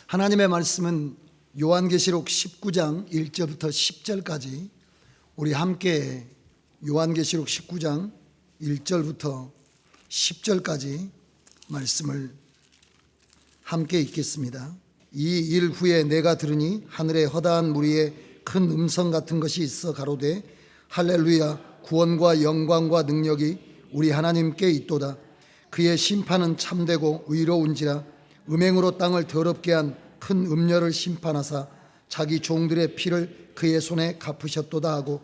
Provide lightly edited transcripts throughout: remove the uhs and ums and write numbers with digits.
하나님의 말씀은 요한계시록 19장 1절부터 10절까지 우리 함께 요한계시록 19장 1절부터 10절까지 말씀을 함께 읽겠습니다. 이 일 후에 내가 들으니 하늘에 허다한 무리에 큰 음성 같은 것이 있어 가로되 할렐루야, 구원과 영광과 능력이 우리 하나님께 있도다. 그의 심판은 참되고 의로운지라. 음행으로 땅을 더럽게 한 큰 음녀를 심판하사 자기 종들의 피를 그의 손에 갚으셨도다 하고,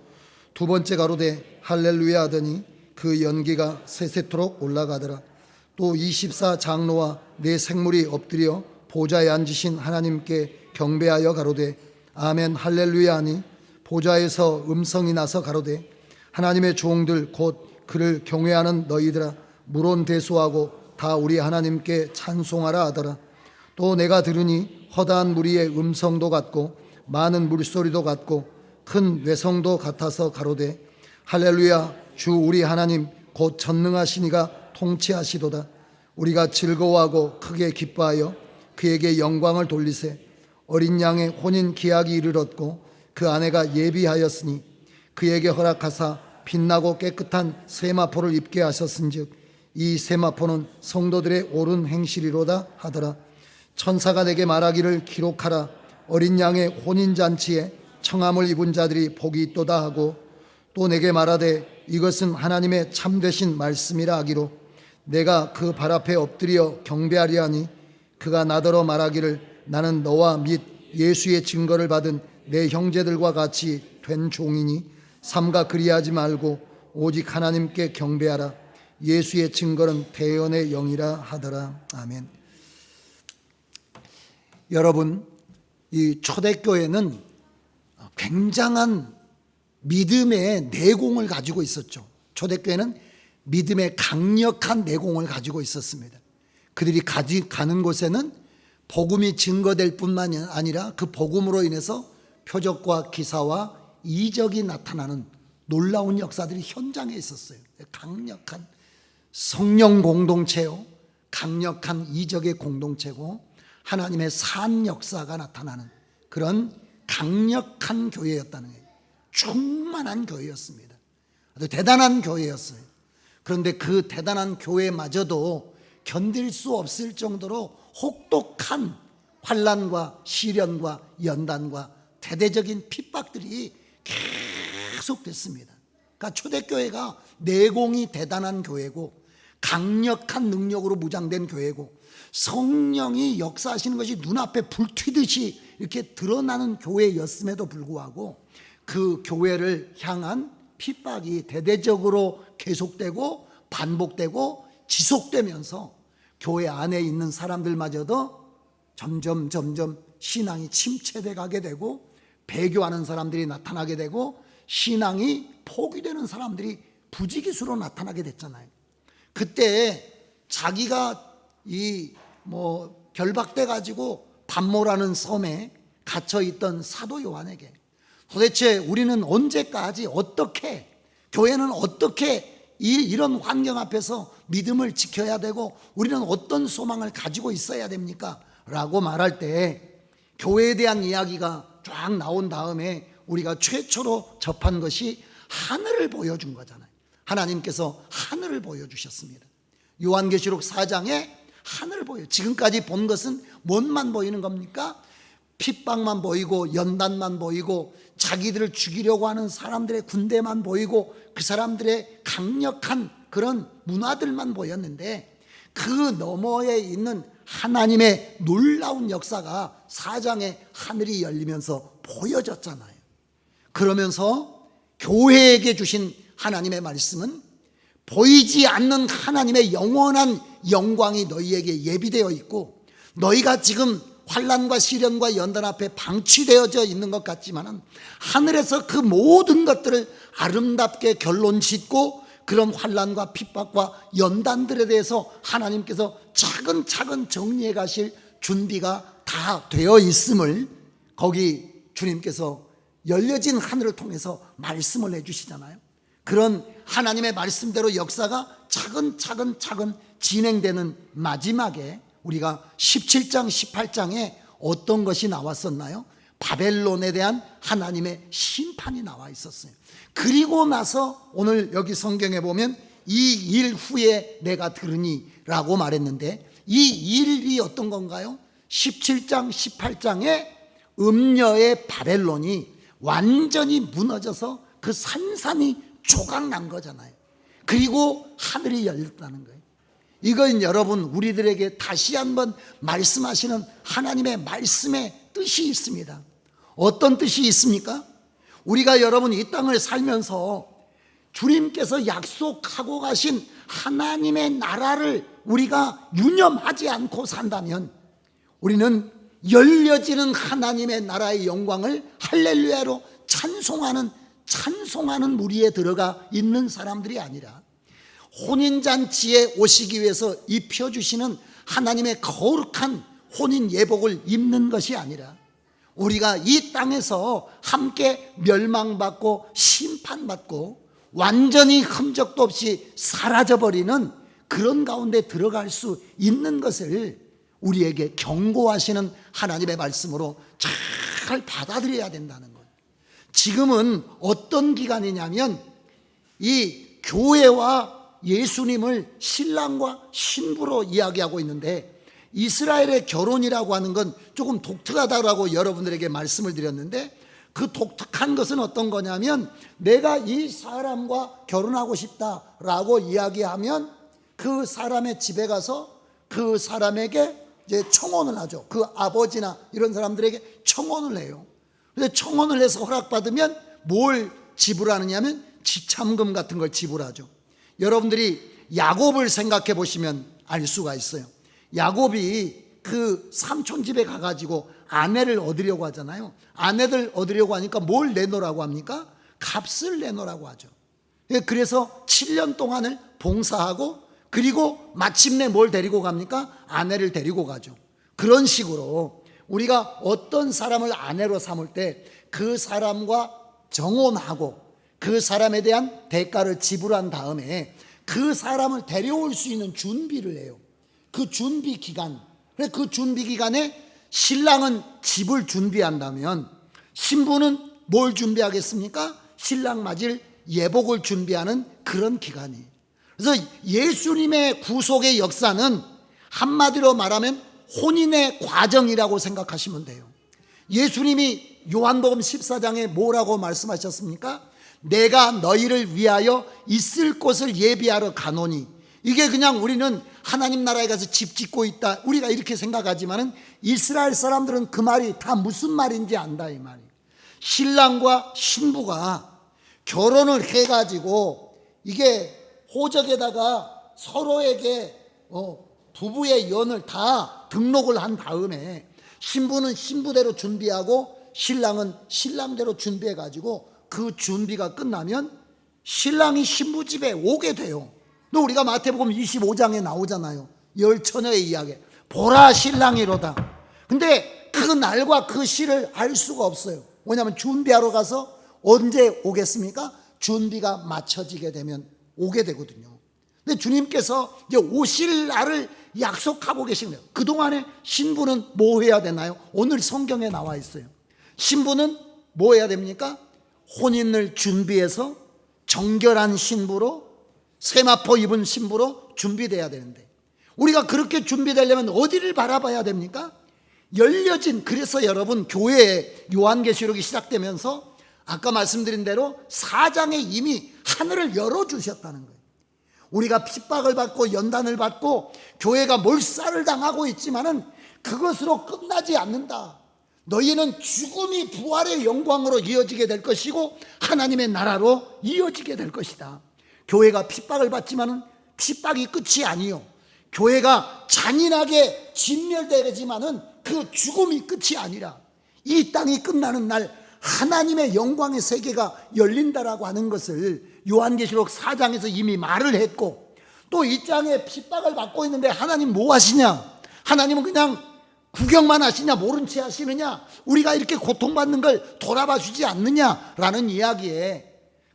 두 번째 가로되 할렐루야 하더니 그 연기가 세세토록 올라가더라. 또 24 장로와 네 생물이 엎드려 보좌에 앉으신 하나님께 경배하여 가로되 아멘 할렐루야 하니, 보좌에서 음성이 나서 가로되 하나님의 종들 곧 그를 경외하는 너희들아, 물온대소하고 다 우리 하나님께 찬송하라 하더라. 또 내가 들으니 허다한 무리의 음성도 같고 많은 물소리도 같고 큰 외성도 같아서 가로되 할렐루야, 주 우리 하나님 곧 전능하시니가 통치하시도다. 우리가 즐거워하고 크게 기뻐하여 그에게 영광을 돌리세. 어린 양의 혼인 기약이 이르렀고 그 아내가 예비하였으니 그에게 허락하사 빛나고 깨끗한 세마포를 입게 하셨은즉 이 세마포는 성도들의 옳은 행실이로다 하더라. 천사가 내게 말하기를 기록하라. 어린 양의 혼인잔치에 청함을 입은 자들이 복이 있도다 하고, 또 내게 말하되 이것은 하나님의 참되신 말씀이라 하기로 내가 그 발 앞에 엎드려 경배하리 하니, 그가 나더러 말하기를 나는 너와 및 예수의 증거를 받은 내 형제들과 같이 된 종이니 삼가 그리하지 말고 오직 하나님께 경배하라. 예수의 증거는 대언의 영이라 하더라. 아멘. 여러분, 이 초대교회는 굉장한 믿음의 내공을 가지고 있었죠. 초대교회는 믿음의 강력한 내공을 가지고 있었습니다. 그들이 가는 곳에는 복음이 증거될 뿐만이 아니라 그 복음으로 인해서 표적과 기사와 이적이 나타나는 놀라운 역사들이 현장에 있었어요. 강력한 성령 공동체요, 강력한 이적의 공동체고 하나님의 산 역사가 나타나는 그런 강력한 교회였다는 거예요. 충만한 교회였습니다. 아주 대단한 교회였어요. 그런데 그 대단한 교회마저도 견딜 수 없을 정도로 혹독한 환난과 시련과 연단과 대대적인 핍박들이 계속됐습니다. 그러니까 초대교회가 내공이 대단한 교회고 강력한 능력으로 무장된 교회고 성령이 역사하시는 것이 눈앞에 불튀듯이 이렇게 드러나는 교회였음에도 불구하고 그 교회를 향한 핍박이 대대적으로 계속되고 반복되고 지속되면서 교회 안에 있는 사람들마저도 점점 신앙이 침체돼 가게 되고 배교하는 사람들이 나타나게 되고 신앙이 포기되는 사람들이 부지기수로 나타나게 됐잖아요. 그때 자기가 결박돼 가지고 반모라는 섬에 갇혀 있던 사도 요한에게 도대체 우리는 언제까지 어떻게, 교회는 어떻게 이런 환경 앞에서 믿음을 지켜야 되고 우리는 어떤 소망을 가지고 있어야 됩니까? 라고 말할 때 교회에 대한 이야기가 쫙 나온 다음에 우리가 최초로 접한 것이 하늘을 보여준 거잖아요. 하나님께서 하늘을 보여주셨습니다. 요한계시록 4장에 하늘을 보여요. 지금까지 본 것은 뭔만 보이는 겁니까? 핍박만 보이고 연단만 보이고 자기들을 죽이려고 하는 사람들의 군대만 보이고 그 사람들의 강력한 그런 문화들만 보였는데, 그 너머에 있는 하나님의 놀라운 역사가 4장에 하늘이 열리면서 보여졌잖아요. 그러면서 교회에게 주신 하나님의 말씀은 보이지 않는 하나님의 영원한 영광이 너희에게 예비되어 있고, 너희가 지금 환난과 시련과 연단 앞에 방치되어져 있는 것 같지만은 하늘에서 그 모든 것들을 아름답게 결론 짓고 그런 환난과 핍박과 연단들에 대해서 하나님께서 차근차근 정리해 가실 준비가 다 되어 있음을 거기 주님께서 열려진 하늘을 통해서 말씀을 해주시잖아요. 그런 하나님의 말씀대로 역사가 차근차근 진행되는 마지막에 우리가 17장 18장에 어떤 것이 나왔었나요? 바벨론에 대한 하나님의 심판이 나와 있었어요. 그리고 나서 오늘 여기 성경에 보면 이 일 후에 내가 들으니 라고 말했는데, 이 일이 어떤 건가요? 17장 18장에 음녀의 바벨론이 완전히 무너져서 그 산산이 조각난 거잖아요. 그리고 하늘이 열렸다는 거예요. 이건 여러분, 우리들에게 다시 한번 말씀하시는 하나님의 말씀의 뜻이 있습니다. 어떤 뜻이 있습니까? 우리가 여러분 이 땅을 살면서 주님께서 약속하고 가신 하나님의 나라를 우리가 유념하지 않고 산다면 우리는 열려지는 하나님의 나라의 영광을 할렐루야로 찬송하는 무리에 들어가 있는 사람들이 아니라, 혼인잔치에 오시기 위해서 입혀주시는 하나님의 거룩한 혼인 예복을 입는 것이 아니라, 우리가 이 땅에서 함께 멸망받고 심판받고 완전히 흔적도 없이 사라져버리는 그런 가운데 들어갈 수 있는 것을 우리에게 경고하시는 하나님의 말씀으로 잘 받아들여야 된다는 것. 지금은 어떤 기간이냐면, 이 교회와 예수님을 신랑과 신부로 이야기하고 있는데, 이스라엘의 결혼이라고 하는 건 조금 독특하다라고 여러분들에게 말씀을 드렸는데, 그 독특한 것은 어떤 거냐면, 내가 이 사람과 결혼하고 싶다라고 이야기하면 그 사람의 집에 가서 그 사람에게 이제 청혼을 하죠. 그 아버지나 이런 사람들에게 청혼을 해요. 근데 청혼을 해서 허락받으면 뭘 지불하느냐면 지참금 같은 걸 지불하죠. 여러분들이 야곱을 생각해 보시면 알 수가 있어요. 야곱이 그 삼촌 집에 가가지고 아내를 얻으려고 하잖아요. 아내를 얻으려고 하니까 뭘 내놓으라고 합니까? 값을 내놓으라고 하죠. 그래서 7년 동안을 봉사하고, 그리고 마침내 뭘 데리고 갑니까? 아내를 데리고 가죠. 그런 식으로 우리가 어떤 사람을 아내로 삼을 때 그 사람과 정혼하고 그 사람에 대한 대가를 지불한 다음에 그 사람을 데려올 수 있는 준비를 해요. 그 준비 기간, 그 준비 기간에 신랑은 집을 준비한다면 신부는 뭘 준비하겠습니까? 신랑 맞을 예복을 준비하는 그런 기간이에요. 그래서 예수님의 구속의 역사는 한마디로 말하면 혼인의 과정이라고 생각하시면 돼요. 예수님이 요한복음 14장에 뭐라고 말씀하셨습니까? 내가 너희를 위하여 있을 곳을 예비하러 가노니. 이게 그냥 우리는 하나님 나라에 가서 집 짓고 있다, 우리가 이렇게 생각하지만은 이스라엘 사람들은 그 말이 다 무슨 말인지 안다, 이 말이에요. 신랑과 신부가 결혼을 해가지고 이게 호적에다가 서로에게 부부의 연을 다 등록을 한 다음에 신부는 신부대로 준비하고 신랑은 신랑대로 준비해가지고 그 준비가 끝나면 신랑이 신부 집에 오게 돼요. 또 우리가 마태복음 25장에 나오잖아요. 열 처녀의 이야기. 보라 신랑이로다. 근데 그 날과 그 시를 알 수가 없어요. 왜냐하면 준비하러 가서 언제 오겠습니까? 준비가 맞춰지게 되면 오게 되거든요. 근데 주님께서 이제 오실 날을 약속하고 계신 거예요. 그동안에 신부는 뭐 해야 되나요? 오늘 성경에 나와 있어요. 신부는 뭐 해야 됩니까? 혼인을 준비해서 정결한 신부로, 세마포 입은 신부로 준비돼야 되는데, 우리가 그렇게 준비되려면 어디를 바라봐야 됩니까? 열려진, 그래서 여러분 교회에 요한계시록이 시작되면서 아까 말씀드린 대로 4장에 이미 하늘을 열어주셨다는 거예요. 우리가 핍박을 받고 연단을 받고 교회가 몰살을 당하고 있지만은 그것으로 끝나지 않는다. 너희는 죽음이 부활의 영광으로 이어지게 될 것이고 하나님의 나라로 이어지게 될 것이다. 교회가 핍박을 받지만은 핍박이 끝이 아니요, 교회가 잔인하게 진멸되지만은 그 죽음이 끝이 아니라 이 땅이 끝나는 날 하나님의 영광의 세계가 열린다라고 하는 것을 요한계시록 4장에서 이미 말을 했고, 또 이 장에 핍박을 받고 있는데 하나님 뭐 하시냐? 하나님은 그냥 구경만 하시냐? 모른 채 하시느냐? 우리가 이렇게 고통받는 걸 돌아봐 주지 않느냐라는 이야기에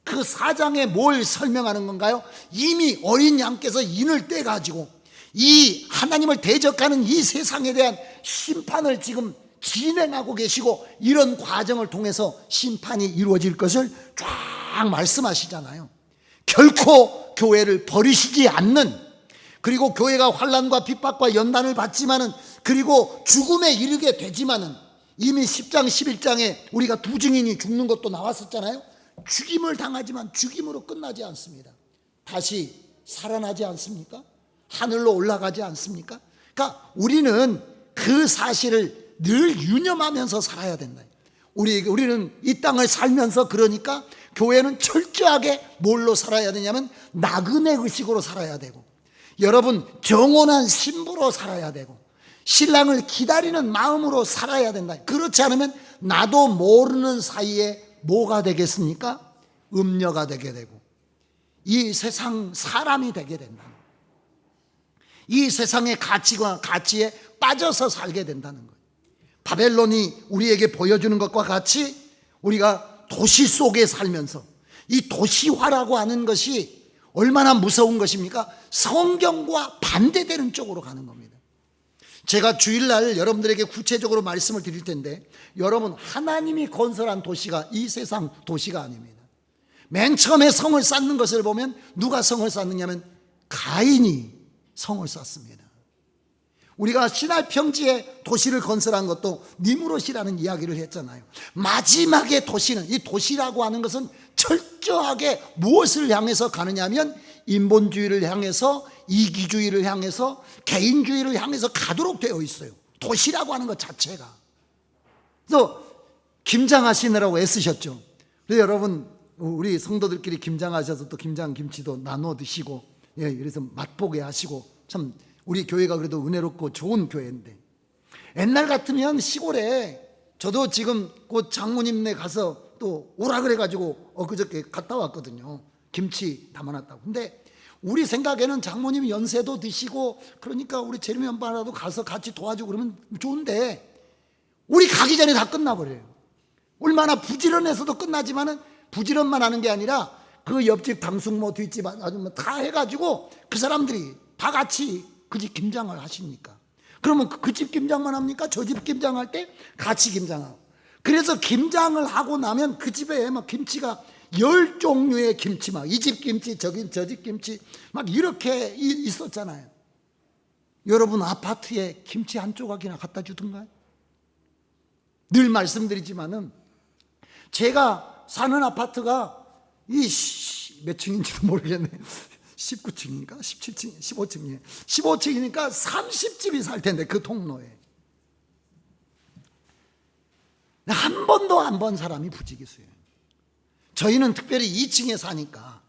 그 4장에 뭘 설명하는 건가요? 이미 어린 양께서 인을 떼가지고 이 하나님을 대적하는 이 세상에 대한 심판을 지금 진행하고 계시고 이런 과정을 통해서 심판이 이루어질 것을 쫙 말씀하시잖아요. 결코 교회를 버리시지 않는, 그리고 교회가 환난과 핍박과 연단을 받지만은, 그리고 죽음에 이르게 되지만은, 이미 10장 11장에 우리가 두 증인이 죽는 것도 나왔었잖아요. 죽임을 당하지만 죽임으로 끝나지 않습니다. 다시 살아나지 않습니까? 하늘로 올라가지 않습니까? 그러니까 우리는 그 사실을 늘 유념하면서 살아야 된다. 우리는 이 땅을 살면서, 그러니까 교회는 철저하게 뭘로 살아야 되냐면 나그네 의식으로 살아야 되고, 여러분 정혼한 신부로 살아야 되고, 신랑을 기다리는 마음으로 살아야 된다. 그렇지 않으면 나도 모르는 사이에 뭐가 되겠습니까? 음녀가 되게 되고 이 세상 사람이 되게 된다. 이 세상의 가치에 빠져서 살게 된다는 거예요. 바벨론이 우리에게 보여주는 것과 같이 우리가 도시 속에 살면서, 이 도시화라고 하는 것이 얼마나 무서운 것입니까? 성경과 반대되는 쪽으로 가는 겁니다. 제가 주일날 여러분들에게 구체적으로 말씀을 드릴 텐데, 여러분 하나님이 건설한 도시가 이 세상 도시가 아닙니다. 맨 처음에 성을 쌓는 것을 보면 누가 성을 쌓느냐면 가인이 성을 쌓습니다. 우리가 시날 평지에 도시를 건설한 것도 니무롯이라는 이야기를 했잖아요. 마지막의 도시는, 이 도시라고 하는 것은 철저하게 무엇을 향해서 가느냐 하면 인본주의를 향해서, 이기주의를 향해서, 개인주의를 향해서 가도록 되어 있어요. 도시라고 하는 것 자체가. 그래서 김장하시느라고 애쓰셨죠. 그래서 여러분 우리 성도들끼리 김장하셔서 또 김장 김치도 나눠 드시고, 예, 그래서 맛보게 하시고, 참 우리 교회가 그래도 은혜롭고 좋은 교회인데, 옛날 같으면 시골에, 저도 지금 곧 장모님네 가서 또 오라 그래가지고 엊그저께 갔다 왔거든요. 김치 담아놨다고. 근데 우리 생각에는 장모님이 연세도 드시고 그러니까 우리 재림이 엄마라도 가서 같이 도와주고 그러면 좋은데, 우리 가기 전에 다 끝나버려요. 얼마나 부지런해서도 끝나지만은, 부지런만 하는 게 아니라 그 옆집 당숙모, 뒷집 아줌마 다 해가지고 그 사람들이 다 같이 그 집 김장을 하십니까? 그러면 그 집 김장만 합니까? 저 집 김장할 때 같이 김장하고. 그래서 김장을 하고 나면 그 집에 막 김치가 10종류의 김치, 막 이 집 김치, 저 집 김치 막 이렇게 있었잖아요. 여러분 아파트에 김치 한 조각이나 갖다 주던가요? 늘 말씀드리지만은 제가 사는 아파트가 몇 층인지도 모르겠네. 19층인가? 17층, 15층이에요. 15층이니까 30집이 살 텐데, 그 통로에. 한 번도 안 본 사람이 부지기수예요. 저희는 특별히 2층에 사니까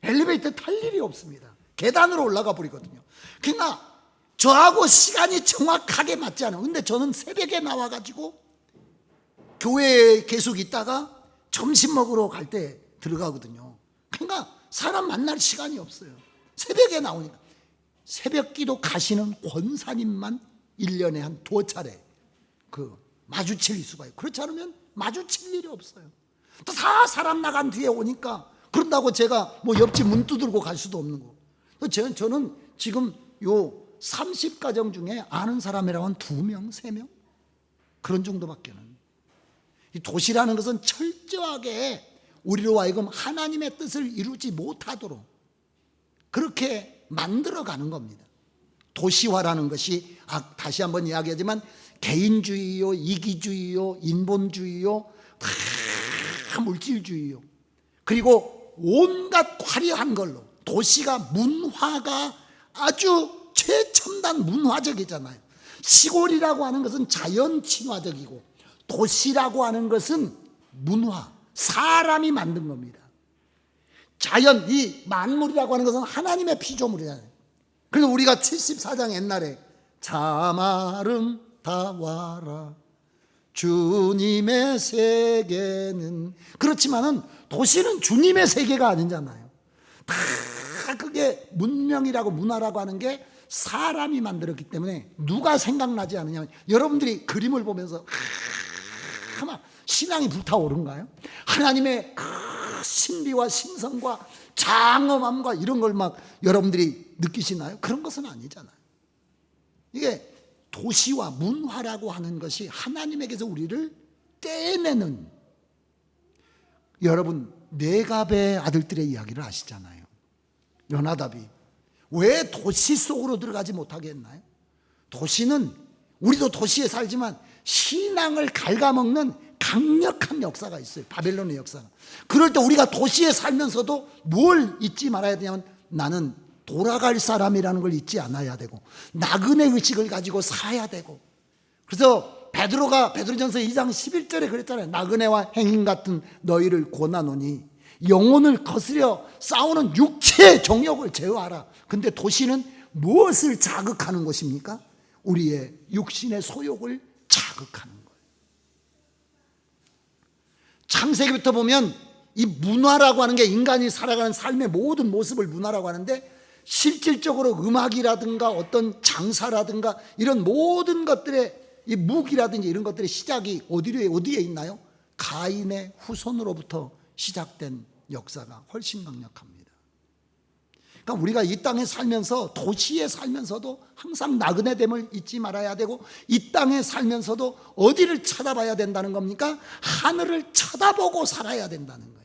엘리베이터 탈 일이 없습니다. 계단으로 올라가 버리거든요. 그러니까 저하고 시간이 정확하게 맞지 않아요. 근데 저는 새벽에 나와가지고 교회에 계속 있다가 점심 먹으러 갈 때 들어가거든요. 그러니까 사람 만날 시간이 없어요. 새벽에 나오니까. 새벽 기도 가시는 권사님만 1년에 한 2차례 마주칠 수가 있어요. 그렇지 않으면 마주칠 일이 없어요. 또 다 사람 나간 뒤에 오니까, 그런다고 제가 뭐 옆집 문 두들고 갈 수도 없는 거고. 저는 지금 요 30가정 중에 아는 사람이라고 한 2명, 3명? 그런 정도밖에는. 이 도시라는 것은 철저하게 우리로 하여금 하나님의 뜻을 이루지 못하도록 그렇게 만들어가는 겁니다. 도시화라는 것이, 다시 한번 이야기하지만 개인주의요, 이기주의요, 인본주의요, 다 물질주의요. 그리고 온갖 화려한 걸로, 도시가 문화가 아주 최첨단 문화적이잖아요. 시골이라고 하는 것은 자연 친화적이고, 도시라고 하는 것은 문화, 사람이 만든 겁니다. 자연, 이 만물이라고 하는 것은 하나님의 피조물이잖아요. 그래서 우리가 74장 옛날에 참 아름다워라 주님의 세계는, 그렇지만은 도시는 주님의 세계가 아니잖아요. 다 그게 문명이라고 문화라고 하는 게 사람이 만들었기 때문에 누가 생각나지 않느냐면, 여러분들이 그림을 보면서 막 신앙이 불타오른가요? 하나님의 신비와 신성과 장엄함과 이런 걸 막 여러분들이 느끼시나요? 그런 것은 아니잖아요. 이게 도시와 문화라고 하는 것이 하나님에게서 우리를 떼내는, 여러분 네갑의 아들들의 이야기를 아시잖아요. 요나답이 왜 도시 속으로 들어가지 못하게 했나요? 도시는, 우리도 도시에 살지만 신앙을 갉아먹는 강력한 역사가 있어요. 바벨론의 역사가. 그럴 때 우리가 도시에 살면서도 뭘 잊지 말아야 되냐면, 나는 돌아갈 사람이라는 걸 잊지 않아야 되고, 나그네 의식을 가지고 살아야 되고. 그래서 베드로가 베드로전서 2장 11절에 그랬잖아요. 나그네와 행인 같은 너희를 권하노니 영혼을 거스려 싸우는 육체의 정욕을 제어하라. 근데 도시는 무엇을 자극하는 것입니까? 우리의 육신의 소욕을 자극하는 거예요. 창세기부터 보면 이 문화라고 하는 게 인간이 살아가는 삶의 모든 모습을 문화라고 하는데, 실질적으로 음악이라든가 어떤 장사라든가 이런 모든 것들의 이 무기라든지 이런 것들의 시작이 어디에 있나요? 가인의 후손으로부터 시작된 역사가 훨씬 강력합니다. 그러니까 우리가 이 땅에 살면서, 도시에 살면서도 항상 나그네됨을 잊지 말아야 되고, 이 땅에 살면서도 어디를 쳐다봐야 된다는 겁니까? 하늘을 쳐다보고 살아야 된다는 거예요.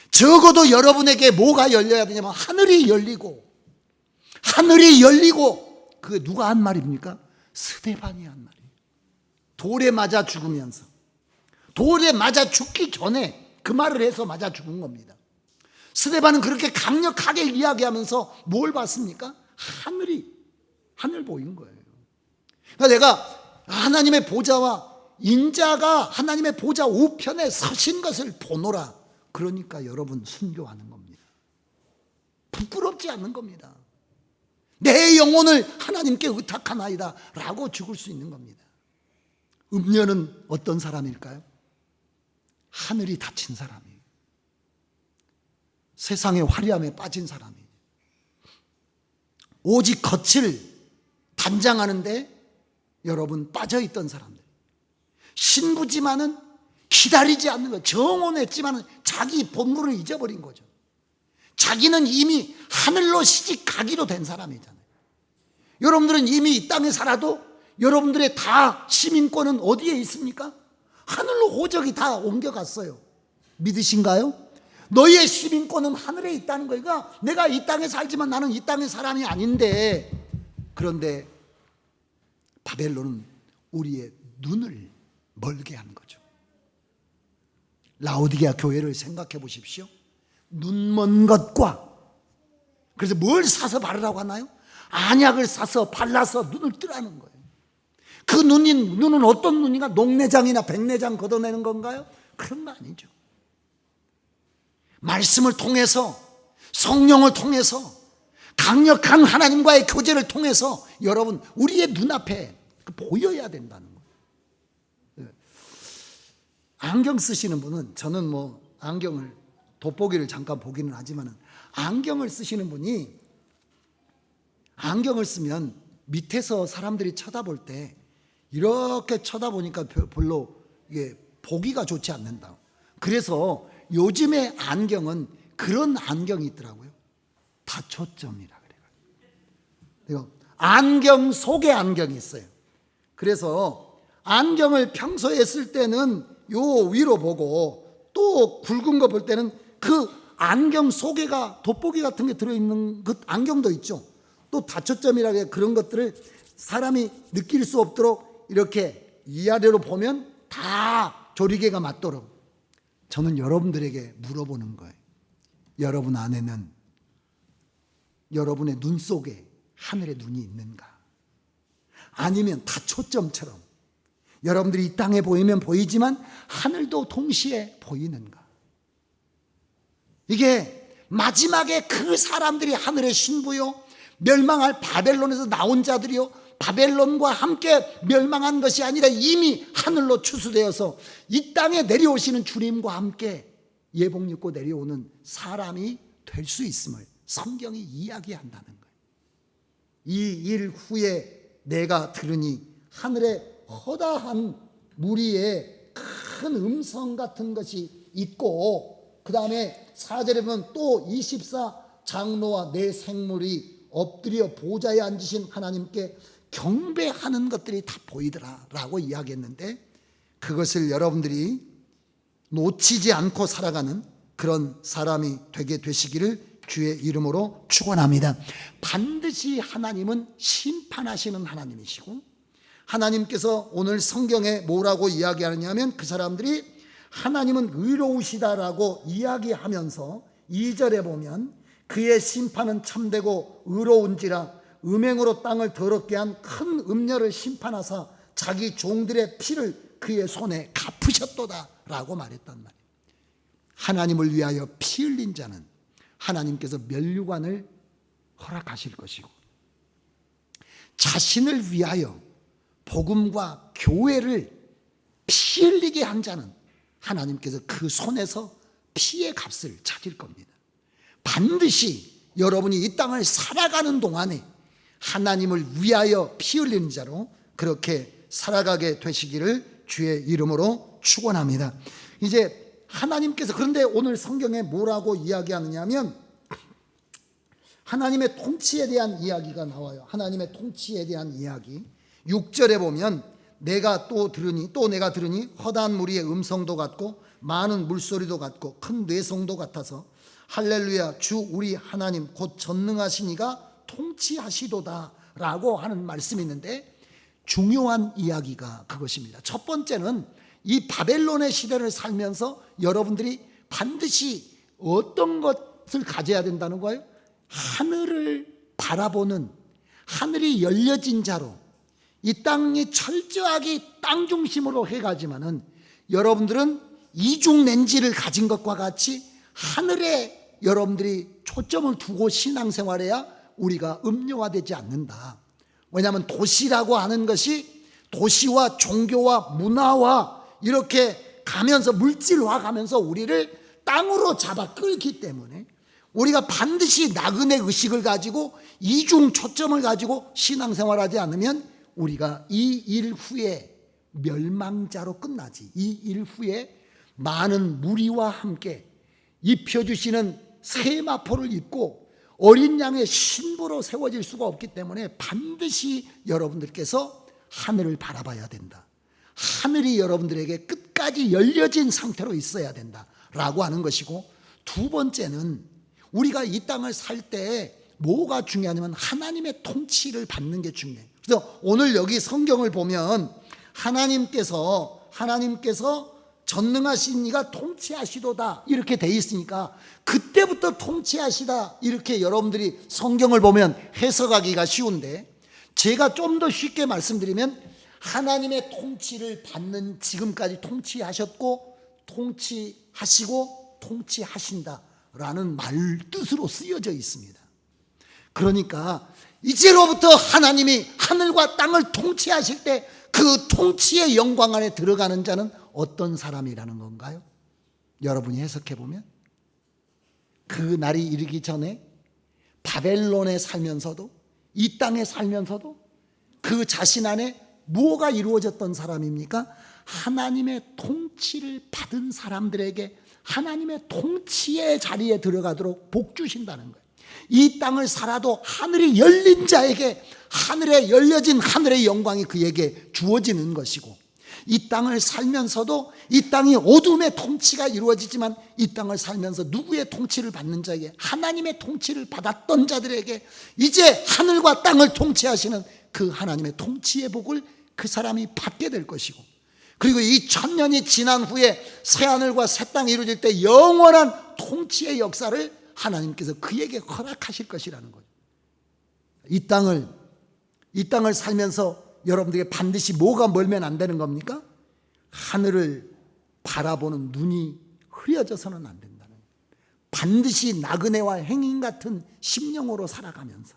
적어도 여러분에게 뭐가 열려야 되냐면 하늘이 열리고, 그게 누가 한 말입니까? 스데반이 한 말이에요. 돌에 맞아 죽으면서, 돌에 맞아 죽기 전에 그 말을 해서 맞아 죽은 겁니다. 스데반은 그렇게 강력하게 이야기하면서 뭘 봤습니까? 하늘 보인 거예요. 그러니까 내가 하나님의 보좌와 인자가 하나님의 보좌 우편에 서신 것을 보노라. 그러니까 여러분 순교하는 겁니다. 부끄럽지 않는 겁니다. 내 영혼을 하나님께 의탁하나이다 라고 죽을 수 있는 겁니다. 음녀는 어떤 사람일까요? 하늘이 닫힌 사람이에요. 세상의 화려함에 빠진 사람이에요. 오직 겉을 단장하는데 여러분 빠져있던 사람들, 신부지만은 기다리지 않는 거예요. 정혼했지만 자기 본분을 잊어버린 거죠. 자기는 이미 하늘로 시집가기로 된 사람이잖아요. 여러분들은 이미 이 땅에 살아도 여러분들의 다 시민권은 어디에 있습니까? 하늘로 호적이 다 옮겨갔어요. 믿으신가요? 너희의 시민권은 하늘에 있다는 거예요. 그러니까 내가 이 땅에 살지만 나는 이 땅의 사람이 아닌데, 그런데 바벨론은 우리의 눈을 멀게 한 거죠. 라오디게아 교회를 생각해 보십시오. 눈먼 것과, 그래서 뭘 사서 바르라고 하나요? 안약을 사서 발라서 눈을 뜨라는 거예요. 그 눈은 어떤 눈인가? 녹내장이나 백내장 걷어내는 건가요? 그런 거 아니죠. 말씀을 통해서, 성령을 통해서, 강력한 하나님과의 교제를 통해서 여러분 우리의 눈앞에 보여야 된다는 거예요. 안경 쓰시는 분은, 저는 뭐 안경을 돋보기를 잠깐 보기는 하지만, 안경을 쓰시는 분이 안경을 쓰면 밑에서 사람들이 쳐다볼 때 이렇게 쳐다보니까 별로 이게 보기가 좋지 않는다. 그래서 요즘의 안경은 그런 안경이 있더라고요. 다초점이라 그래요. 안경 속에 안경이 있어요. 그래서 안경을 평소에 쓸 때는 요 위로 보고, 또 굵은 거 볼 때는 그 안경 속에가 돋보기 같은 게 들어있는 그 안경도 있죠. 또 다초점이라 해요. 그런 것들을 사람이 느낄 수 없도록 이렇게 위아래로 보면 다 조리개가 맞도록. 저는 여러분들에게 물어보는 거예요. 여러분 안에는, 여러분의 눈 속에 하늘의 눈이 있는가? 아니면 다초점처럼 여러분들이 이 땅에 보이면 보이지만 하늘도 동시에 보이는가? 이게 마지막에 그 사람들이 하늘의 신부요, 멸망할 바벨론에서 나온 자들이요, 바벨론과 함께 멸망한 것이 아니라 이미 하늘로 추수되어서 이 땅에 내려오시는 주님과 함께 예복 입고 내려오는 사람이 될 수 있음을 성경이 이야기한다는 거예요. 이 일 후에 내가 들으니 하늘에 허다한 무리의 큰 음성 같은 것이 있고, 그 다음에 4절에 보면 또 24 장로와 네 생물이 엎드려 보좌에 앉으신 하나님께 경배하는 것들이 다 보이더라라고 이야기했는데, 그것을 여러분들이 놓치지 않고 살아가는 그런 사람이 되게 되시기를 주의 이름으로 축원합니다. 반드시 하나님은 심판하시는 하나님이시고, 하나님께서 오늘 성경에 뭐라고 이야기하느냐면, 그 사람들이 하나님은 의로우시다라고 이야기하면서 2절에 보면 그의 심판은 참되고 의로운지라 음행으로 땅을 더럽게 한 큰 음녀를 심판하사 자기 종들의 피를 그의 손에 갚으셨도다 라고 말했단 말이에요. 하나님을 위하여 피 흘린 자는 하나님께서 면류관을 허락하실 것이고, 자신을 위하여 복음과 교회를 피 흘리게 한 자는 하나님께서 그 손에서 피의 값을 찾을 겁니다. 반드시 여러분이 이 땅을 살아가는 동안에 하나님을 위하여 피 흘리는 자로 그렇게 살아가게 되시기를 주의 이름으로 축원합니다. 이제 하나님께서, 그런데 오늘 성경에 뭐라고 이야기하느냐면 하나님의 통치에 대한 이야기가 나와요. 하나님의 통치에 대한 이야기. 6절에 보면 내가 들으니 허다한 무리의 음성도 같고 많은 물소리도 같고 큰 뇌성도 같아서 할렐루야 주 우리 하나님 곧 전능하신 이가 통치하시도다 라고 하는 말씀이 있는데, 중요한 이야기가 그것입니다. 첫 번째는 이 바벨론의 시대를 살면서 여러분들이 반드시 어떤 것을 가져야 된다는 거예요? 하늘을 바라보는, 하늘이 열려진 자로, 이 땅이 철저하게 땅 중심으로 해가지만은 여러분들은 이중 렌즈를 가진 것과 같이 하늘에 여러분들이 초점을 두고 신앙생활해야 우리가 음료화되지 않는다. 왜냐하면 도시라고 하는 것이 도시와 종교와 문화와 이렇게 가면서 물질화 가면서 우리를 땅으로 잡아 끌기 때문에 우리가 반드시 나그네 의식을 가지고 이중 초점을 가지고 신앙생활하지 않으면 우리가 이 일 후에 멸망자로 끝나지. 이 일 후에 많은 무리와 함께 입혀주시는 세마포를 입고 어린 양의 신부로 세워질 수가 없기 때문에 반드시 여러분들께서 하늘을 바라봐야 된다. 하늘이 여러분들에게 끝까지 열려진 상태로 있어야 된다라고 하는 것이고, 두 번째는 우리가 이 땅을 살 때 뭐가 중요하냐면 하나님의 통치를 받는 게 중요해요. 그래서 오늘 여기 성경을 보면 하나님께서 전능하신 이가 통치하시도다 이렇게 돼 있으니까 그때부터 통치하시다 이렇게 여러분들이 성경을 보면 해석하기가 쉬운데, 제가 좀 더 쉽게 말씀드리면 하나님의 통치를 받는, 지금까지 통치하셨고 통치하시고 통치하신다라는 말 뜻으로 쓰여져 있습니다. 그러니까 이제로부터 하나님이 하늘과 땅을 통치하실 때 그 통치의 영광 안에 들어가는 자는 어떤 사람이라는 건가요? 여러분이 해석해 보면 그 날이 이르기 전에 바벨론에 살면서도, 이 땅에 살면서도 그 자신 안에 뭐가 이루어졌던 사람입니까? 하나님의 통치를 받은 사람들에게 하나님의 통치의 자리에 들어가도록 복 주신다는 거예요. 이 땅을 살아도 하늘이 열린 자에게 하늘에 열려진 하늘의 영광이 그에게 주어지는 것이고, 이 땅을 살면서도 이 땅이 어둠의 통치가 이루어지지만 이 땅을 살면서 누구의 통치를 받는 자에게, 하나님의 통치를 받았던 자들에게 이제 하늘과 땅을 통치하시는 그 하나님의 통치의 복을 그 사람이 받게 될 것이고, 그리고 이 1000년이 지난 후에 새하늘과 새 땅이 이루어질 때 영원한 통치의 역사를 하나님께서 그에게 허락하실 것이라는 거예요. 이 땅을 살면서 여러분들에게 반드시 뭐가 멀면 안 되는 겁니까? 하늘을 바라보는 눈이 흐려져서는 안 된다는 거예요. 반드시 나그네와 행인 같은 심령으로 살아가면서,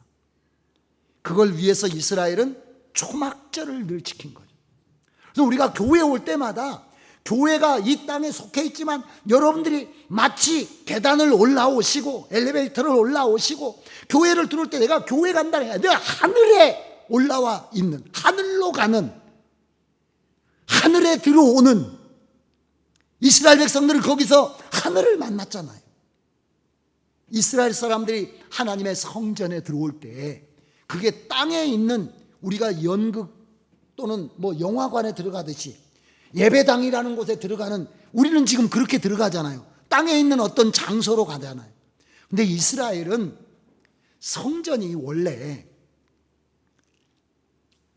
그걸 위해서 이스라엘은 초막절을 늘 지킨 거죠. 그래서 우리가 교회에 올 때마다, 교회가 이 땅에 속해 있지만 여러분들이 마치 계단을 올라오시고 엘리베이터를 올라오시고 교회를 들어올 때 내가 교회 간다 해야 내가 하늘에 올라와 있는, 하늘로 가는, 하늘에 들어오는 이스라엘 백성들은 거기서 하늘을 만났잖아요. 이스라엘 사람들이 하나님의 성전에 들어올 때 그게 땅에 있는 우리가 연극 또는 뭐 영화관에 들어가듯이 예배당이라는 곳에 들어가는, 우리는 지금 그렇게 들어가잖아요. 땅에 있는 어떤 장소로 가잖아요. 근데 이스라엘은 성전이 원래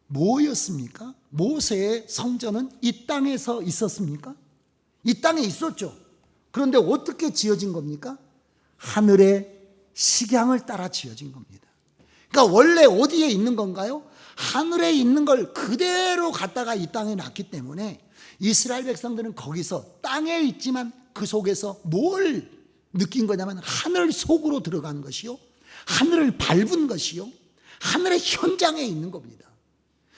뭐였습니까? 모세의 성전은 이 땅에서 있었습니까? 이 땅에 있었죠. 그런데 어떻게 지어진 겁니까? 하늘의 식양을 따라 지어진 겁니다. 그러니까 원래 어디에 있는 건가요? 하늘에 있는 걸 그대로 갖다가 이 땅에 놨기 때문에 이스라엘 백성들은 거기서 땅에 있지만 그 속에서 뭘 느낀 거냐면 하늘 속으로 들어간 것이요, 하늘을 밟은 것이요, 하늘의 현장에 있는 겁니다.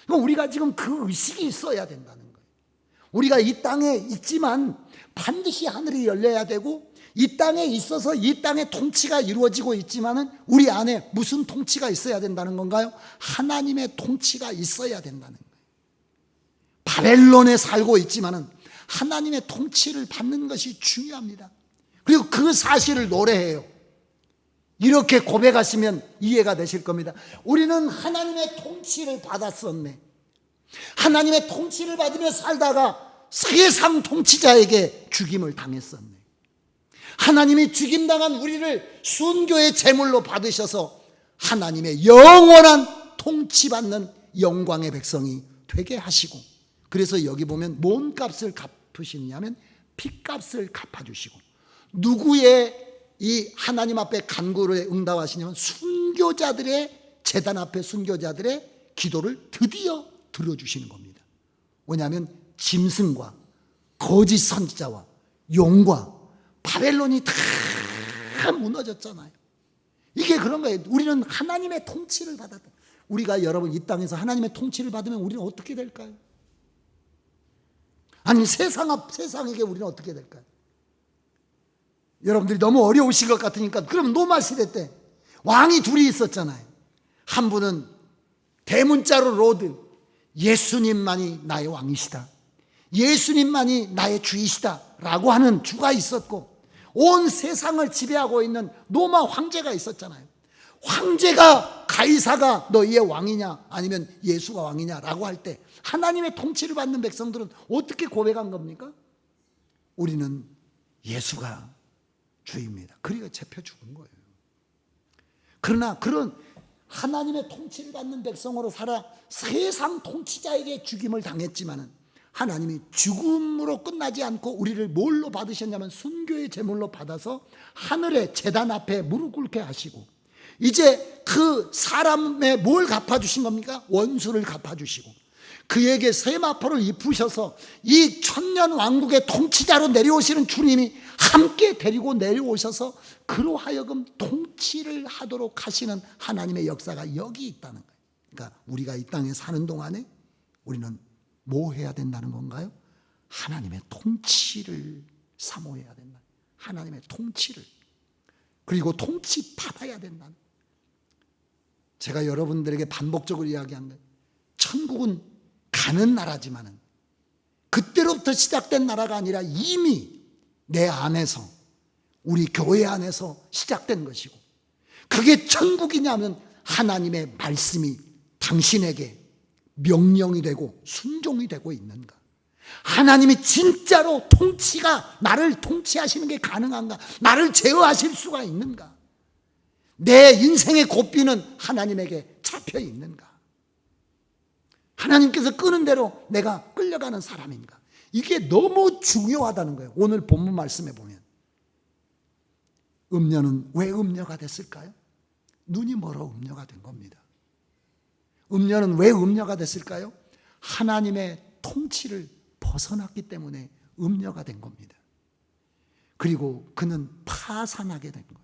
그러니까 우리가 지금 그 의식이 있어야 된다는 거예요. 우리가 이 땅에 있지만 반드시 하늘이 열려야 되고, 이 땅에 있어서 이 땅의 통치가 이루어지고 있지만은 우리 안에 무슨 통치가 있어야 된다는 건가요? 하나님의 통치가 있어야 된다는 거예요. 바벨론에 살고 있지만은 하나님의 통치를 받는 것이 중요합니다. 그리고 그 사실을 노래해요. 이렇게 고백하시면 이해가 되실 겁니다. 우리는 하나님의 통치를 받았었네. 하나님의 통치를 받으며 살다가 세상 통치자에게 죽임을 당했었네. 하나님이 죽임당한 우리를 순교의 제물로 받으셔서 하나님의 영원한 통치받는 영광의 백성이 되게 하시고, 그래서 여기 보면 뭔 값을 갚으시냐면 핏값을 갚아주시고, 누구의 이 하나님 앞에 간구를 응답하시냐면 순교자들의, 제단 앞에 순교자들의 기도를 드디어 들어주시는 겁니다. 왜냐하면 짐승과 거짓 선지자와 용과 바벨론이 다 무너졌잖아요. 이게 그런 거예요. 우리는 하나님의 통치를 받았다. 우리가 여러분 이 땅에서 하나님의 통치를 받으면 우리는 어떻게 될까요? 아니 세상에게 우리는 어떻게 될까요? 여러분들이 너무 어려우실 것 같으니까, 그럼 노마 시대 때 왕이 둘이 있었잖아요. 한 분은 대문자로 로드, 예수님만이 나의 왕이시다, 예수님만이 나의 주이시다 라고 하는 주가 있었고, 온 세상을 지배하고 있는 로마 황제가 있었잖아요. 황제가, 가이사가 너희의 왕이냐 아니면 예수가 왕이냐 라고 할 때 하나님의 통치를 받는 백성들은 어떻게 고백한 겁니까? 우리는 예수가 주입니다. 그리고 잡혀 죽은 거예요. 그러나 그런 하나님의 통치를 받는 백성으로 살아 세상 통치자에게 죽임을 당했지만은 하나님이 죽음으로 끝나지 않고 우리를 뭘로 받으셨냐면 순교의 제물로 받아서 하늘의 제단 앞에 무릎 꿇게 하시고, 이제 그 사람의 뭘 갚아주신 겁니까? 원수를 갚아주시고, 그에게 세마포를 입으셔서 이 천년 왕국의 통치자로 내려오시는 주님이 함께 데리고 내려오셔서 그로 하여금 통치를 하도록 하시는 하나님의 역사가 여기 있다는 거예요. 그러니까 우리가 이 땅에 사는 동안에 우리는 뭐 해야 된다는 건가요? 하나님의 통치를 사모해야 된다. 하나님의 통치를. 그리고 통치 받아야 된다. 제가 여러분들에게 반복적으로 이야기한 거예요. 천국은 가는 나라지만은 그때로부터 시작된 나라가 아니라 이미 내 안에서, 우리 교회 안에서 시작된 것이고, 그게 천국이냐면 하나님의 말씀이 당신에게 명령이 되고 순종이 되고 있는가? 하나님이 진짜로 나를 통치하시는 게 가능한가? 나를 제어하실 수가 있는가? 내 인생의 고삐는 하나님에게 잡혀 있는가? 하나님께서 끄는 대로 내가 끌려가는 사람인가? 이게 너무 중요하다는 거예요. 오늘 본문 말씀에 보면 음녀는 왜 음녀가 됐을까요? 눈이 멀어 음녀가 된 겁니다. 음녀는 왜 음녀가 됐을까요? 하나님의 통치를 벗어났기 때문에 음녀가 된 겁니다. 그리고 그는 파산하게 된 거예요.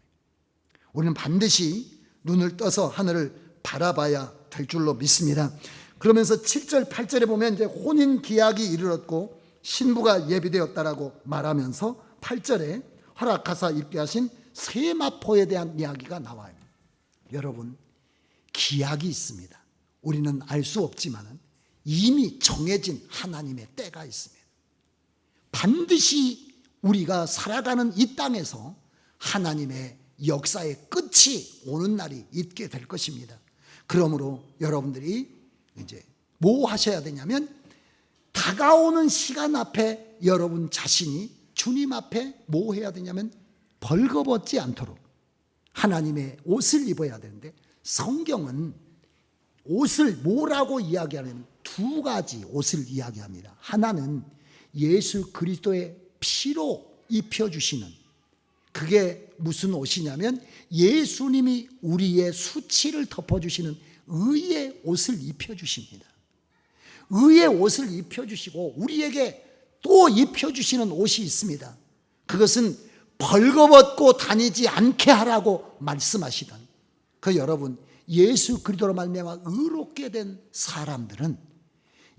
우리는 반드시 눈을 떠서 하늘을 바라봐야 될 줄로 믿습니다. 그러면서 7절 8절에 보면 이제 혼인 기약이 이르렀고 신부가 예비되었다라고 말하면서 8절에 허락하사 입게 하신 세마포에 대한 이야기가 나와요. 여러분, 기약이 있습니다. 우리는 알 수 없지만 이미 정해진 하나님의 때가 있습니다. 반드시 우리가 살아가는 이 땅에서 하나님의 역사의 끝이 오는 날이 있게 될 것입니다. 그러므로 여러분들이 이제 뭐 하셔야 되냐면 다가오는 시간 앞에 여러분 자신이 주님 앞에 뭐 해야 되냐면 벌거벗지 않도록 하나님의 옷을 입어야 되는데, 성경은 옷을 뭐라고 이야기하냐면 두 가지 옷을 이야기합니다. 하나는 예수 그리스도의 피로 입혀주시는, 그게 무슨 옷이냐면 예수님이 우리의 수치를 덮어주시는 의의 옷을 입혀주십니다. 의의 옷을 입혀주시고 우리에게 또 입혀주시는 옷이 있습니다. 그것은 벌거벗고 다니지 않게 하라고 말씀하시던 그 여러분, 예수 그리스도로 말미암아 의롭게 된 사람들은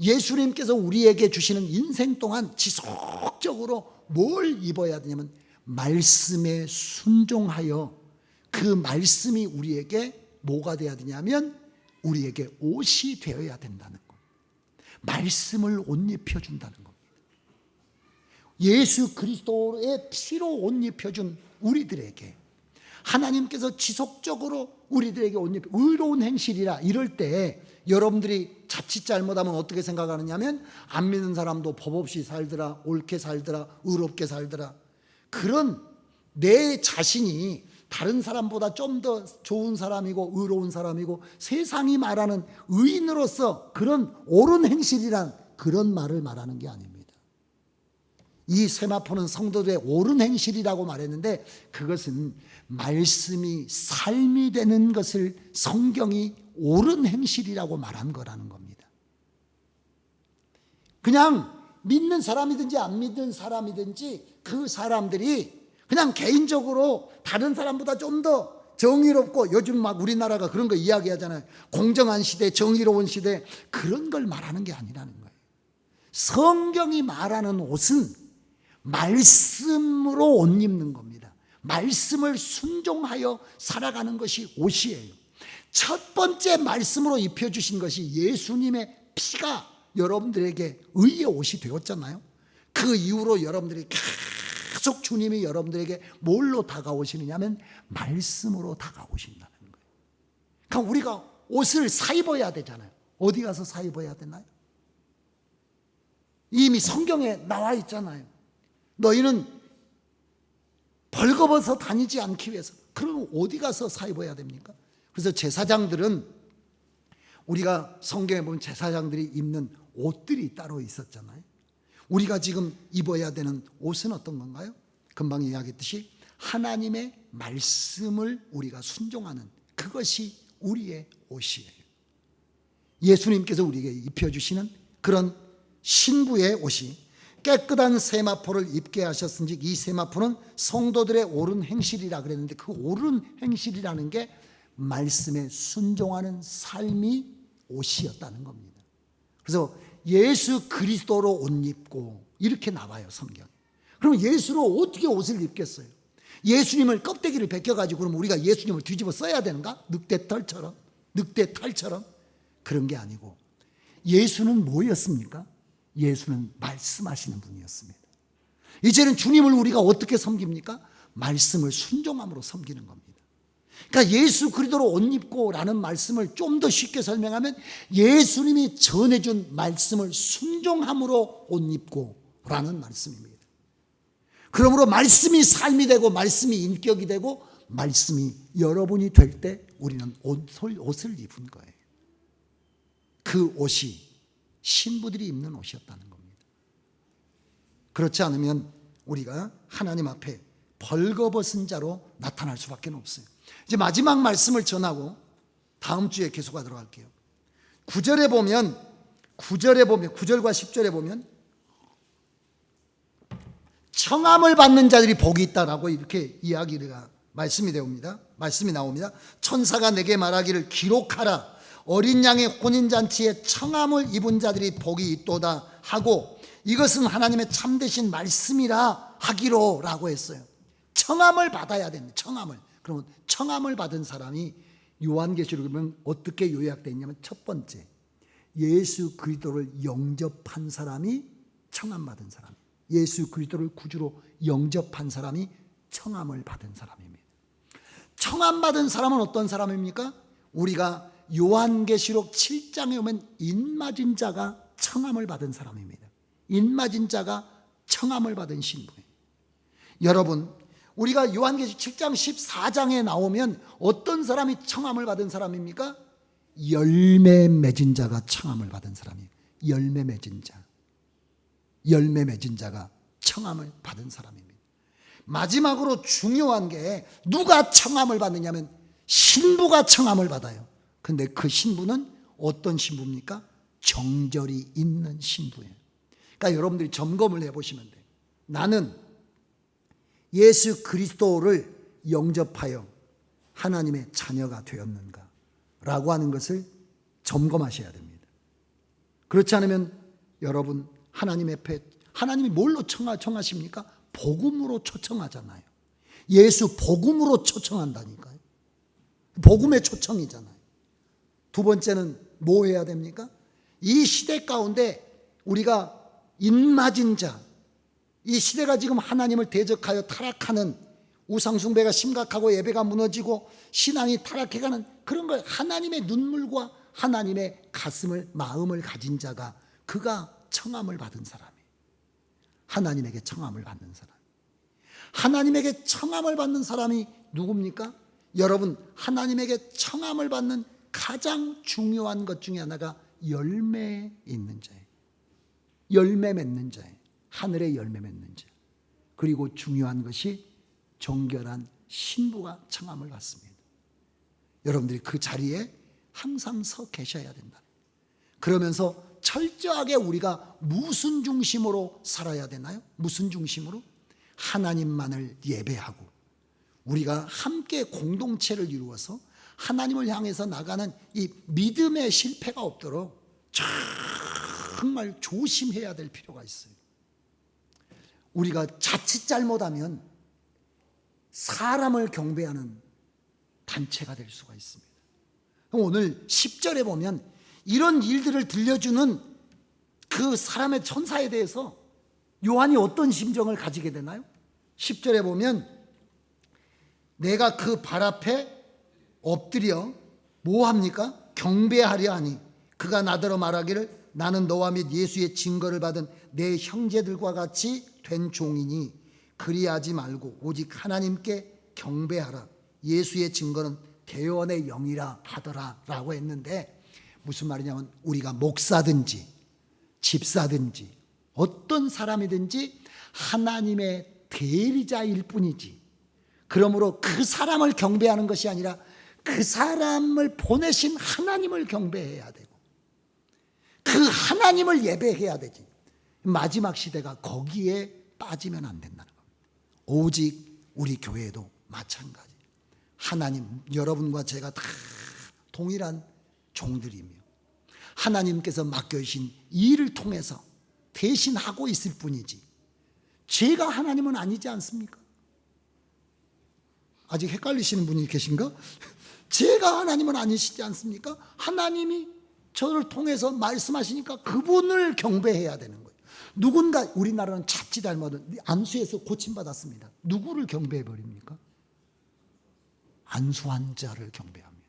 예수님께서 우리에게 주시는 인생 동안 지속적으로 뭘 입어야 되냐면 말씀에 순종하여 그 말씀이 우리에게 뭐가 되어야 되냐면 우리에게 옷이 되어야 된다는 것. 말씀을 옷 입혀준다는 겁니다. 예수 그리스도의 피로 옷 입혀준 우리들에게 하나님께서 지속적으로 우리들에게 옷 입혀 의로운 행실이라 이럴 때 여러분들이 자칫 잘못하면 어떻게 생각하느냐면 안 믿는 사람도 법 없이 살더라, 옳게 살더라, 의롭게 살더라, 그런 내 자신이 다른 사람보다 좀 더 좋은 사람이고 의로운 사람이고 세상이 말하는 의인으로서 그런 옳은 행실이란 그런 말을 말하는 게 아닙니다. 이 세마포는 성도들의 옳은 행실이라고 말했는데 그것은 말씀이 삶이 되는 것을 성경이 옳은 행실이라고 말한 거라는 겁니다. 그냥 믿는 사람이든지 안 믿는 사람이든지 그 사람들이 그냥 개인적으로 다른 사람보다 좀 더 정의롭고, 요즘 막 우리나라가 그런 거 이야기하잖아요. 공정한 시대, 정의로운 시대, 그런 걸 말하는 게 아니라는 거예요. 성경이 말하는 옷은 말씀으로 옷 입는 겁니다. 말씀을 순종하여 살아가는 것이 옷이에요. 첫 번째 말씀으로 입혀주신 것이 예수님의 피가 여러분들에게 의의 옷이 되었잖아요. 그 이후로 여러분들이 계속 주님이 여러분들에게 뭘로 다가오시느냐면 말씀으로 다가오신다는 거예요. 그러니까 우리가 옷을 사 입어야 되잖아요. 어디 가서 사 입어야 되나요? 이미 성경에 나와 있잖아요. 너희는 벌거벗어 다니지 않기 위해서. 그럼 어디 가서 사 입어야 됩니까? 그래서 제사장들은, 우리가 성경에 보면 제사장들이 입는 옷들이 따로 있었잖아요. 우리가 지금 입어야 되는 옷은 어떤 건가요? 금방 이야기했듯이 하나님의 말씀을 우리가 순종하는 그것이 우리의 옷이에요. 예수님께서 우리에게 입혀주시는 그런 신부의 옷이 깨끗한 세마포를 입게 하셨은즉 이 세마포는 성도들의 옳은 행실이라 그랬는데 그 옳은 행실이라는 게 말씀에 순종하는 삶이 옷이었다는 겁니다. 그래서 예수 그리스도로 옷 입고 이렇게 나와요, 성경에. 그럼 예수로 어떻게 옷을 입겠어요? 예수님을 껍데기를 벗겨가지고 그럼 우리가 예수님을 뒤집어 써야 되는가? 늑대털처럼 그런 게 아니고, 예수는 뭐였습니까? 예수는 말씀하시는 분이었습니다. 이제는 주님을 우리가 어떻게 섬깁니까? 말씀을 순종함으로 섬기는 겁니다. 그러니까 예수 그리스도로 옷 입고 라는 말씀을 좀 더 쉽게 설명하면 예수님이 전해준 말씀을 순종함으로 옷 입고 라는 말씀입니다. 그러므로 말씀이 삶이 되고 말씀이 인격이 되고 말씀이 여러분이 될 때 우리는 옷을 입은 거예요. 그 옷이 신부들이 입는 옷이었다는 겁니다. 그렇지 않으면 우리가 하나님 앞에 벌거벗은 자로 나타날 수밖에 없어요. 이제 마지막 말씀을 전하고 다음 주에 계속하도록 할게요. 9절에 보면 9절과 10절에 보면 청함을 받는 자들이 복이 있다라고 이렇게 이야기가 말씀이 되옵니다. 말씀이 나옵니다. 천사가 내게 말하기를 기록하라. 어린 양의 혼인잔치에 청함을 입은 자들이 복이 있도다 하고 이것은 하나님의 참되신 말씀이라 하기로 라고 했어요. 청함을 받아야 됩니다. 청함을. 그러면 청함을 받은 사람이 요한계시록에 보면 어떻게 요약되어 있냐면 첫 번째, 예수 그리스도를 영접한 사람이 청함받은 사람. 예수 그리스도를 구주로 영접한 사람이 청함을 받은 사람입니다. 청함받은 사람은 어떤 사람입니까? 우리가 요한계시록 7장에 오면 인맞은 자가 청함을 받은 사람입니다. 인맞은 자가 청함을 받은 신부예요. 여러분, 우리가 요한계시록 7장 14장에 나오면 어떤 사람이 청함을 받은 사람입니까? 열매 맺은 자가 청함을 받은 사람이에요. 열매 맺은 자. 열매 맺은 자가 청함을 받은 사람입니다. 마지막으로 중요한 게 누가 청함을 받느냐면 신부가 청함을 받아요. 근데 그 신부는 어떤 신부입니까? 정절이 있는 신부예요. 그러니까 여러분들이 점검을 해보시면 돼요. 나는 예수 그리스도를 영접하여 하나님의 자녀가 되었는가? 라고 하는 것을 점검하셔야 됩니다. 그렇지 않으면 여러분 하나님 앞에 하나님이 뭘로 청하십니까? 복음으로 초청하잖아요. 예수 복음으로 초청한다니까요. 복음의 초청이잖아요. 두 번째는 뭐 해야 됩니까? 이 시대 가운데 우리가 인맞은 자, 이 시대가 지금 하나님을 대적하여 타락하는 우상숭배가 심각하고 예배가 무너지고 신앙이 타락해가는 그런 걸 하나님의 눈물과 하나님의 가슴을 마음을 가진 자가 그가 청함을 받은 사람이에요. 하나님에게 청함을 받는 사람. 하나님에게 청함을 받는 사람이 누굽니까? 여러분, 하나님에게 청함을 받는 가장 중요한 것 중에 하나가 열매 있는 자예요. 열매 맺는 자예요. 하늘의 열매 맺는 자. 그리고 중요한 것이 정결한 신부가 청함을 받습니다. 여러분들이 그 자리에 항상 서 계셔야 된다. 그러면서 철저하게 우리가 무슨 중심으로 살아야 되나요? 무슨 중심으로? 하나님만을 예배하고 우리가 함께 공동체를 이루어서 하나님을 향해서 나가는 이 믿음의 실패가 없도록 정말 조심해야 될 필요가 있어요. 우리가 자칫 잘못하면 사람을 경배하는 단체가 될 수가 있습니다. 오늘 10절에 보면 이런 일들을 들려주는 그 사람의 천사에 대해서 요한이 어떤 심정을 가지게 되나요? 10절에 보면 내가 그 발 앞에 엎드려 뭐 합니까? 경배하려 하니 그가 나더러 말하기를 나는 너와 및 예수의 증거를 받은 내 형제들과 같이 된 종이니 그리하지 말고 오직 하나님께 경배하라. 예수의 증거는 대원의 영이라 하더라 라고 했는데 무슨 말이냐면 우리가 목사든지 집사든지 어떤 사람이든지 하나님의 대리자일 뿐이지 그러므로 그 사람을 경배하는 것이 아니라 그 사람을 보내신 하나님을 경배해야 되고 그 하나님을 예배해야 되지. 마지막 시대가 거기에 빠지면 안 된다는 겁니다. 오직 우리 교회도 마찬가지. 하나님, 여러분과 제가 다 동일한 종들이며 하나님께서 맡겨주신 일을 통해서 대신 하고 있을 뿐이지 제가 하나님은 아니지 않습니까? 아직 헷갈리시는 분이 계신가? 제가 하나님은 아니시지 않습니까? 하나님이 저를 통해서 말씀하시니까 그분을 경배해야 되는 거예요. 누군가 우리나라는 자칫 잘못은 안수에서 고침받았습니다. 누구를 경배해 버립니까? 안수한 자를 경배합니다.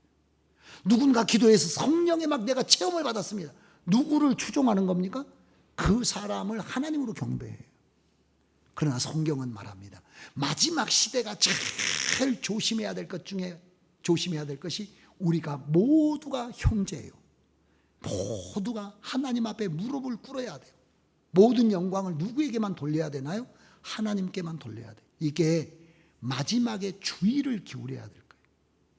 누군가 기도해서 성령에 막 내가 체험을 받았습니다. 누구를 추종하는 겁니까? 그 사람을 하나님으로 경배해요. 그러나 성경은 말합니다. 마지막 시대가 제일 조심해야 될 것 중에 조심해야 될 것이 우리가 모두가 형제예요. 모두가 하나님 앞에 무릎을 꿇어야 돼요. 모든 영광을 누구에게만 돌려야 되나요? 하나님께만 돌려야 돼요. 이게 마지막에 주의를 기울여야 될 거예요.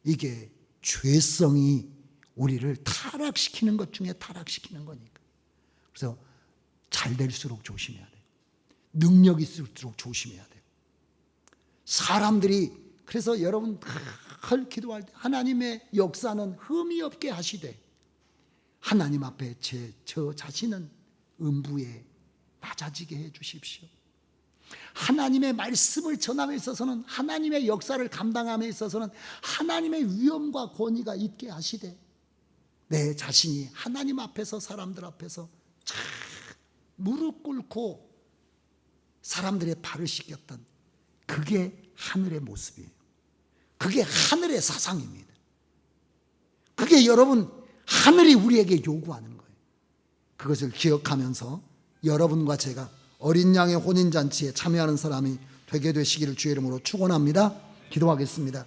이게 죄성이 우리를 타락시키는 것 중에 타락시키는 거니까. 그래서 잘 될수록 조심해야 돼요. 능력 있을수록 조심해야 돼요. 사람들이 그래서 여러분 늘 기도할 때 하나님의 역사는 흠이 없게 하시되 하나님 앞에 저 자신은 음부에 낮아지게 해 주십시오. 하나님의 말씀을 전함에 있어서는 하나님의 역사를 감당함에 있어서는 하나님의 위엄과 권위가 있게 하시되 내 자신이 하나님 앞에서 사람들 앞에서 참 무릎 꿇고 사람들의 발을 씻겼던 그게 하늘의 모습이에요. 그게 하늘의 사상입니다. 그게 여러분 하늘이 우리에게 요구하는 거예요. 그것을 기억하면서 여러분과 제가 어린 양의 혼인잔치에 참여하는 사람이 되게 되시기를 주의 이름으로 축원합니다. 기도하겠습니다.